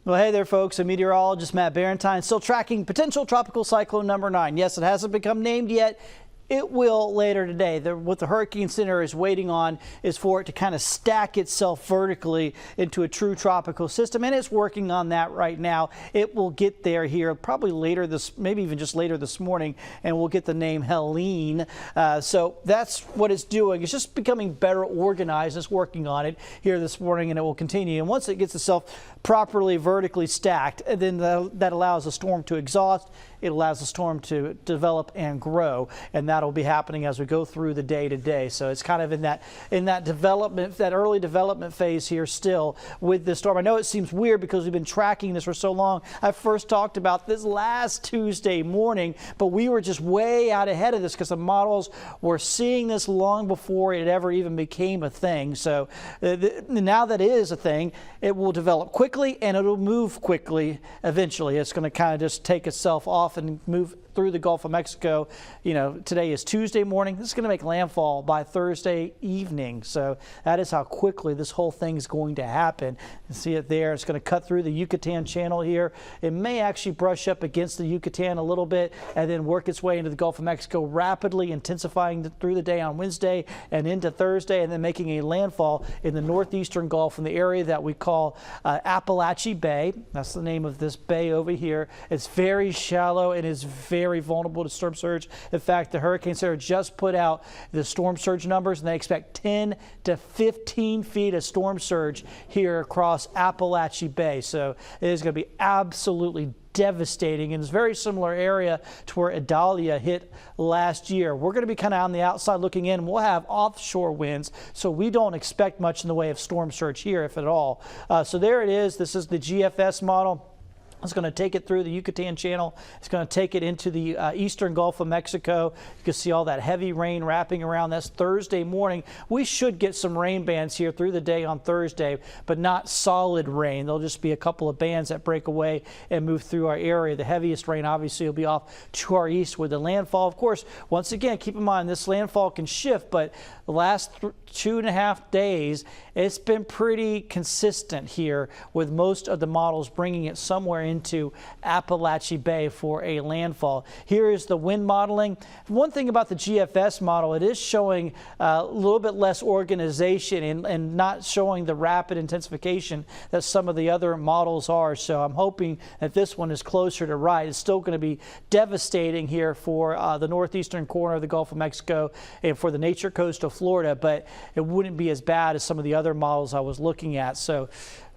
Well, hey there, folks. I'm meteorologist Matt Barentine, still tracking potential tropical cyclone number 9. Yes, it hasn't become named yet. It will later today. What the Hurricane Center is waiting on is for it to kind of stack itself vertically into a true tropical system, and it's working on that right now. It will get there here probably later maybe even just later this morning, and we'll get the name Helene. So that's what it's doing. It's just becoming better organized. It's working on it here this morning, and it will continue. And once it gets itself properly vertically stacked, then that allows the storm to exhaust. It allows the storm to develop and grow, and that'll be happening as we go through the day to day. So it's kind of in that development, that early development phase here still with this storm. I know it seems weird because we've been tracking this for so long. I first talked about this last Tuesday morning, but we were just way out ahead of this because the models were seeing this long before it ever even became a thing. So now that it is a thing, it will develop quickly and it'll move quickly eventually. It's going to kind of just take itself off and move through the Gulf of Mexico. You know, today is Tuesday morning. This is going to make landfall by Thursday evening. So that is how quickly this whole thing is going to happen. You see it there. It's going to cut through the Yucatan Channel here. It may actually brush up against the Yucatan a little bit and then work its way into the Gulf of Mexico, rapidly intensifying through the day on Wednesday and into Thursday, and then making a landfall in the northeastern Gulf in the area that we call Apalachee Bay. That's the name of this bay over here. It's very shallow and is very vulnerable to storm surge. In fact, the Hurricane Center just put out the storm surge numbers, and they expect 10 to 15 feet of storm surge here across Apalachee Bay. So it is going to be absolutely devastating, and it's a very similar area to where Idalia hit last year. We're going to be kind of on the outside looking in. We'll have offshore winds, so we don't expect much in the way of storm surge here, if at all. So there it is. This is the GFS model. It's going to take it through the Yucatan Channel. It's going to take it into the eastern Gulf of Mexico. You can see all that heavy rain wrapping around. That's Thursday morning. We should get some rain bands here through the day on Thursday, but not solid rain. There'll just be a couple of bands that break away and move through our area. The heaviest rain obviously will be off to our east with the landfall. Of course, once again, keep in mind this landfall can shift, but the last 2.5 days, it's been pretty consistent here with most of the models bringing it somewhere into Apalachee Bay for a landfall. Here is the wind modeling. One thing about the GFS model, it is showing a little bit less organization and not showing the rapid intensification that some of the other models are. So I'm hoping that this one is closer to right. It's still going to be devastating here for the northeastern corner of the Gulf of Mexico and for the nature coast of Florida, but it wouldn't be as bad as some of the other models I was looking at. So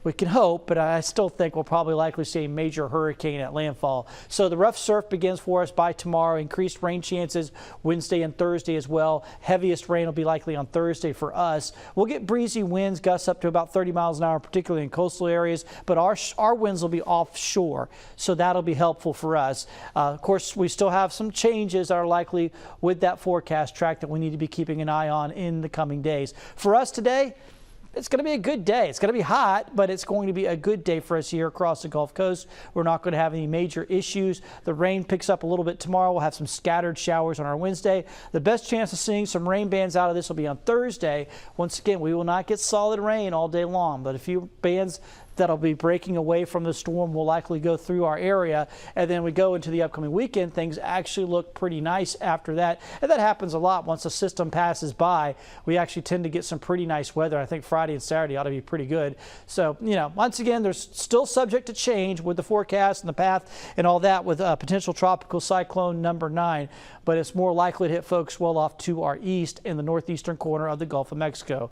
we can hope, but I still think we'll probably likely see a major hurricane at landfall. So the rough surf begins for us by tomorrow. Increased rain chances Wednesday and Thursday as well. Heaviest rain will be likely on Thursday for us. We'll get breezy winds, gusts up to about 30 miles an hour, particularly in coastal areas, but our winds will be offshore, so that'll be helpful for us. Of course, we still have some changes that are likely with that forecast track that we need to be keeping an eye on in the coming days. For us today, it's going to be a good day. It's going to be hot, but it's going to be a good day for us here across the Gulf Coast. We're not going to have any major issues. The rain picks up a little bit tomorrow. We'll have some scattered showers on our Wednesday. The best chance of seeing some rain bands out of this will be on Thursday. Once again, we will not get solid rain all day long, but a few bands that'll be breaking away from the storm will likely go through our area. And then we go into the upcoming weekend, things actually look pretty nice after that. And that happens a lot. Once the system passes by, we actually tend to get some pretty nice weather. I think Friday and Saturday ought to be pretty good. So, you know, once again, there's still subject to change with the forecast and the path and all that with potential tropical cyclone number 9, but it's more likely to hit folks well off to our east in the northeastern corner of the Gulf of Mexico.